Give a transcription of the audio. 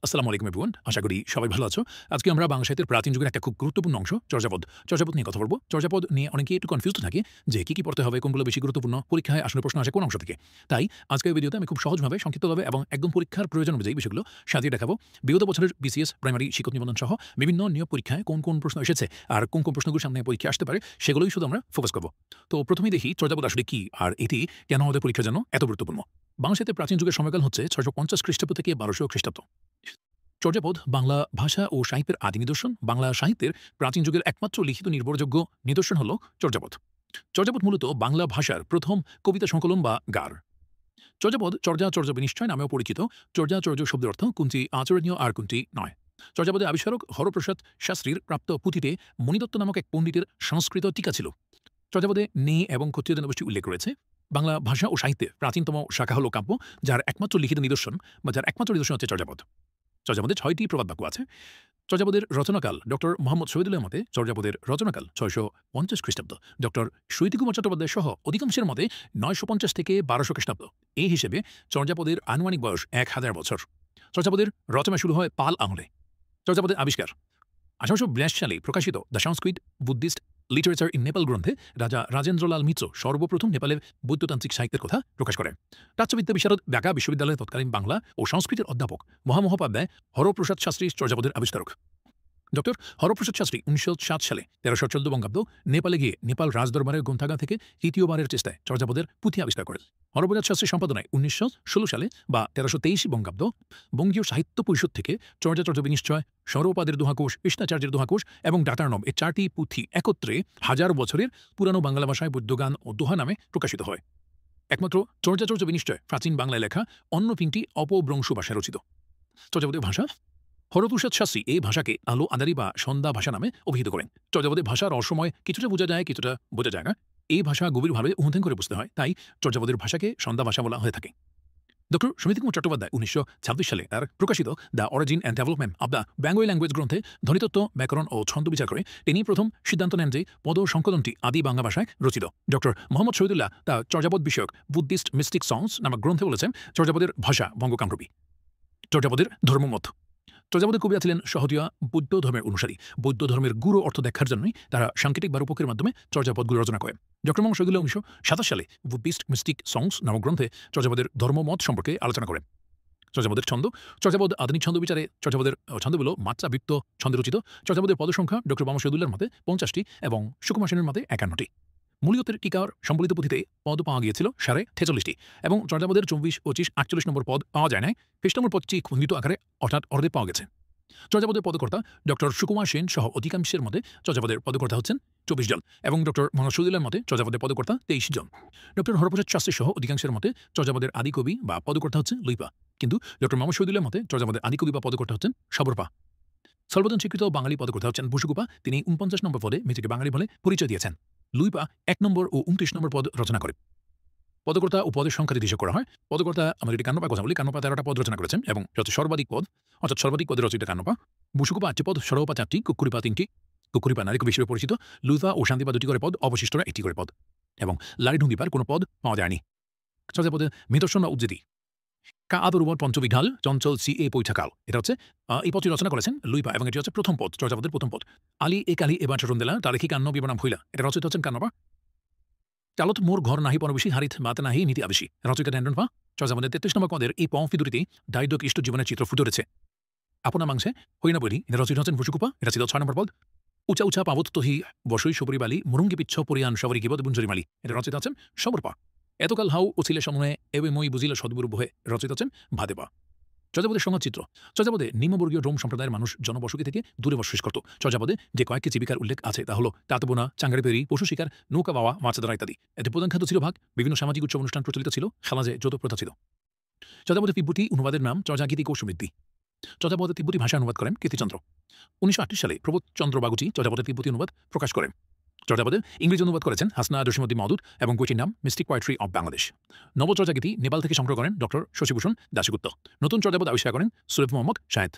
আসসালামু আলাইকুম এভরিওয়ান। আশা করি সবাই ভালো আছো। আজকে আমরা বাংলা সাহিত্যের প্রাচীন যুগের একটা খুব গুরুত্বপূর্ণ অংশ চর্যাপদ। চর্যাপদ নিয়ে কথা বলব। চর্যাপদ নিয়ে অনেকেই একটু কনফিউজড থাকে যে কি পড়তে হবে, কোনগুলো বেশি গুরুত্বপূর্ণ, পরীক্ষায় আসলে প্রশ্ন আসে কোন অংশ থেকে। তাই আজকের ভিডিওতে আমি খুব সহজভাবে, সংক্ষিপ্তভাবে এবং একদম পরীক্ষার প্রয়োজন অনুযায়ী বিষয়গুলো সাজিয়ে দেখাবো। বিগত বছরের বিসিএস, প্রাইমারি শিক্ষক নিবন্ধন সহ বিভিন্ন নিয়োগ পরীক্ষায় কোন প্রশ্ন এসেছে আর কোন প্রশ্নগুলো সামনে পরীক্ষায় আসতে পারে সেগুলোই শুধু আমরা ফোকাস করব। তো প্রথমেই দেখি চর্যাপদ আসলে কি আর এটি কেন আমাদের পরীক্ষার জন্য এত গুরুত্বপূর্ণ। বাংলা সাহিত্যের প্রাচীন যুগের সময়কাল হচ্ছে ৬৫০ খ্রিস্টাব্দ থেকে ১২০০ খ্রিস্টাব্দ। চর্যাপদ বাংলা ভাষা ও সাহিত্যের আদি নিদর্শন। বাংলা সাহিত্যের প্রাচীন যুগের একমাত্র লিখিত নির্ভরযোগ্য নিদর্শন হল চর্যাপদ। চর্যাপদ মূলত বাংলা ভাষার প্রথম কবিতা সংকলন বা গার। চর্যাপদ চর্যা বিনিশ্চয় নামেও পরিচিত। চর্যা শব্দের অর্থ কোনটি আচরণীয় আর কোনটি নয়। চর্যাপদের আবিষ্কারক হরপ্রসাদ শাস্ত্রীর প্রাপ্ত পুঁথিতে মণিদত্ত নামক এক পণ্ডিতের সংস্কৃত টিকা ছিল। চর্যাপদে নে এবং ক্ষত্রিয় জনগোষ্ঠী উল্লেখ রয়েছে। বাংলা ভাষা ও সাহিত্যে প্রাচীনতম শাখা হল কাব্য, যার একমাত্র লিখিত নিদর্শন হচ্ছে চর্যাপদ। চর্যাপদে ৬টি প্রবাদ বাক্য আছে। চর্যাপদের রচনাকাল ডক্টর মোহাম্মদ শহীদুল্লাহর মতে চর্যাপদের রচনাকাল ৬৫০ খ্রিস্টাব্দ। ডক্টর শৈতিকুমার চট্টোপাধ্যায় সহ অধিকাংশের মতে ৯৫০ থেকে ১২০০ খ্রিস্টাব্দ। এই হিসেবে চর্যাপদের আনুমানিক বয়স ১,০০০ বছর। চর্যাপদের রচনা শুরু হয় পাল আমলে। চর্যাপদের আবিষ্কার ১৮৮২ সালে প্রকাশিত the Sanskrit Buddhist literature in Nepal গ্রন্থে রাজা রাজেন্দ্রলাল মিত্র সর্বপ্রথম নেপালের বৌদ্ধতান্ত্রিক সাহিত্যের কথা প্রকাশ করেন। প্রাচ্যবিদ্যা বিশারদ ঢাকা বিশ্ববিদ্যালয়ের তৎকালীন বাংলা ও সংস্কৃতের অধ্যাপক মহামহোপাধ্যায় হরপ্রসাদ শাস্ত্রী চর্যাপদের আবিষ্কারক। ডক্টর হরপ্রসাদ শাস্ত্রী ১৯০৭ সালে ১৩১৪ বঙ্গাব্দ নেপালে গিয়ে নেপাল রাজদরবারের গ্রন্থাগার থেকে তৃতীয়বারের চেষ্টায় চর্যাপদের পুঁথি আবিষ্কার করেন। হরপ্রসাদ শাস্ত্রীর সম্পাদনায় ১৯১৬ সালে বা ১৩২৩ বঙ্গাব্দ বঙ্গীয় সাহিত্য পরিষদ থেকে চর্যা বিনিশ্চয়, সৌরপাদের দোহাকোষ, কৃষ্ণাচার্যের দোহাকোষ এবং ডাটার্নব এই ৪টি পুঁথি একত্রে হাজার বছরের পুরানো বাংলা ভাষায় বৌদ্ধগান ও দোহা নামে প্রকাশিত হয়। একমাত্র চর্যা বিনিশ্চয় প্রাচীন বাংলায় লেখা, অন্য ৩টি অপভ্রংশ ভাষায় রচিত। চর্যাপদের ভাষা হরপ্রসাদ শাস্ত্রী এই ভাষাকে আলো আঁধারি বা সন্ধ্যা ভাষা নামে অভিহিত করেন। চর্যাপদের ভাষার রহস্যময়, কিছুটা বোঝা যায় কিছুটা বোঝা যায় না। এই ভাষা গভীরভাবে অনুধ্যান করে বুঝতে হয়, তাই চর্যাপদের ভাষাকে সন্ধ্যা ভাষা বলা হয়ে থাকে। ডক্টর সমিতিকুমার চট্টোপাধ্যায় ১৯২৬ সালে তার প্রকাশিত the origin and development of the Bengali language গ্রন্থে ধ্বনিতত্ত্ব, ব্যাকরণ ও ছন্দ বিচার করে তিনি প্রথম সিদ্ধান্ত নেন যে পদ সংকলনটি আদি বাংলা ভাষায় রচিত। ডক্টর মোহাম্মদ শহীদুল্লাহ তার চর্যাপদ বিষয়ক বুদ্ধিস্ট মিস্টিক সংস নামক গ্রন্থে বলেছেন চর্যাপদের ভাষা বঙ্গকামরূপী। চর্যাপদের ধর্মমত চর্যাপদের কবিরা ছিলেন সহজিয়া বৌদ্ধ ধর্মের অনুসারী। বৌদ্ধ ধর্মের গুরু অর্থ দেখার জন্যই তারা সাংকেতিক বা রূপকের মাধ্যমে চর্যাপদগুলো রচনা করেন। ডক্টর মোহাম্মদ শহীদুল্লাহ ১৯২৭ সালে বুদ্ধিস্ট মিস্টিক সংস নামক গ্রন্থে চর্যাপদের ধর্মমত সম্পর্কে আলোচনা করেন। চর্যাপদের ছন্দ চর্যাপদ আধুনিক ছন্দ বিচারে চর্যাপদের ছন্দগুলো মাত্রা বৃত্ত ছন্দে রচিত। চর্যাপদের পদসংখ্যা ডক্টর মোহাম্মদ শহীদুল্লাহর মতে ৫০টি এবং সুকুমার সেনের মতে ৫১টি। মূলিয়তের টিকার সম্বলিত পুঁথিতে পদ পাওয়া গিয়েছিল ৪৬টি এবং চর্যাপদের ২৪, ২৫, ৪৮ নম্বর পদ পাওয়া যায় নাই। খ্রিস্ট নম্বর পদটি খণ্ডিত আকারে অর্থাৎ অর্ধে পাওয়া গেছে। চর্যাপদের পদকর্তা ডক্টর সুকুমার সেন সহ অধিকাংশের মতে চর্যাপদের পদকর্তা হচ্ছেন ২৪ জন এবং ডক্টর মোহাম্মদ শহীদুল্লাহর মতে চর্যাপদের পদকর্তা ২৩ জন। ডক্টর হরপ্রসাদ শাস্ত্রী সহ অধিকাংশের মতে চর্যাপদের আদিকবি বা পদকর্তা হচ্ছেন লুইপা, কিন্তু ডক্টর মোহাম্মদ শহীদুল্লাহর মতে চর্যাপদের আদিকবি বা পদকর্তা হচ্ছেন সবরপা। সর্বজন স্বীকৃত বাঙালি পদকর্তা হচ্ছেন বসুকুপা, তিনি ৪৯ নম্বর পদে নিজেকে বাঙালি বলে পরিচয় দিয়েছেন। লুইপা ১ নম্বর ও ২৯ নম্বর পদ রচনা করে। পদকর্তা ও পদের সংখ্যা নির্দিষ্ট করা হয়। পদকর্তা আমরা যদি কান্নপার কথা বলি, কান্নপা ১৩টা পদ রচনা করেছেন এবং সর্বাধিক পদ অর্থাৎ সর্বাধিক পদের রচয়িতা কান্নপা। বসুকুপা ৮টি পদ, সরহপা 4টি, কুক্কুরিপা 3টি। কুক্কুরিপা নারীকবি হিসেবে পরিচিত। লুইপা ও শান্তিপা 2টি করে পদ, অবশিষ্টরা 1টি করে পদ এবং লারিঢুঙ্গিপার কোনো পদ পাওয়া যায়নি। চর্যাপদের নিদর্শন বা উদ্ধৃতি কা আদর উপর পঞ্চবিঘাল চঞ্চল সি এ পৈঠাকাল। এটা হচ্ছে এই পদটি রচনা করেছেন লুইপা এবং এটি হচ্ছে প্রথম পদ, চর্যাপদের প্রথম পদ। আলী এ কালী এবার চরণ দিলা তারিখি কান্ন বিবরণ ভইলা, এটা রচিত হচ্ছেন কান্নপা। চালত মোর ঘর নাহি পরবেশী হারিত মাতে নাহি নীতি আবেশী, রচয়িতা ড্যান্ডন পা। চর্যাপদের 33 নম্বর পদের এই পংফিদুরিতে দারিদ্র ইষ্ট জীবনের চিত্র ফুটে উঠেছে। আপনা মাংসে হইনা বলি, এটা রচিত হচ্ছেন বসুকুপা, এটা ছিল 6 নম্বর পদ। উচা পাবত তহি বসই সবরি বালি মুরুঙ্গি পিচ্ছ পরিয়ান সবরি কিবদ বুঞ্জরি মালি, এটা রচিত হচ্ছেন সমরপা। এতকাল হাউ ও ছিলে সময়ে এবে মই বুঝিল সদ্গুরু বহে, রচিত হচ্ছেন ভাদেপা। চর্যাপদের সংঘচিত্র চর্যাপদে নিম্নবর্গীয় রোম সম্প্রদায়ের মানুষ জনবসতি থেকে দূরে বসবাস করত। চর্যাপদে যে কয়েকটি জীবিকার উল্লেখ আছে তা হল তাঁতবোনা, চাঙ্গারি পেরি, পশু শিকার, নৌকা বাওয়া, মাছ ধরা ইত্যাদি। এতে প্রধান খাদ্য ছিল ভাগ, বিভিন্ন সামাজিক উৎসব অনুষ্ঠান প্রচলিত ছিল, সমাজে যৌতুক প্রথা ছিল। চর্যাপদের তিব্বতী অনুবাদের নাম চর্যাগীতি কৌসমৃদ্ধি। চর্যাপদের তিব্বতী ভাষা অনুবাদ করেন কীর্তিচন্দ্র। ১৯৩৮ সালে প্রবোধচন্দ্র বাগুচি চর্যাপদের তিব্বতী অনুবাদ প্রকাশ করেন। চর্যাপদের ইংরেজি অনুবাদ করেছেন হাসনা জসীমউদ্দিন মাওদুদ এবং বইটির নাম মিস্টিক পোয়েট্রি অব বাংলাদেশ। নবচর্যাগীতি নেপাল থেকে সংগ্রহ করেন ডক্টর শশীভূষণ দাশগুপ্ত। নতুন চর্যাপদ আবিষ্কার করেন সুরেফ মোহাম্মদ শাহেদ।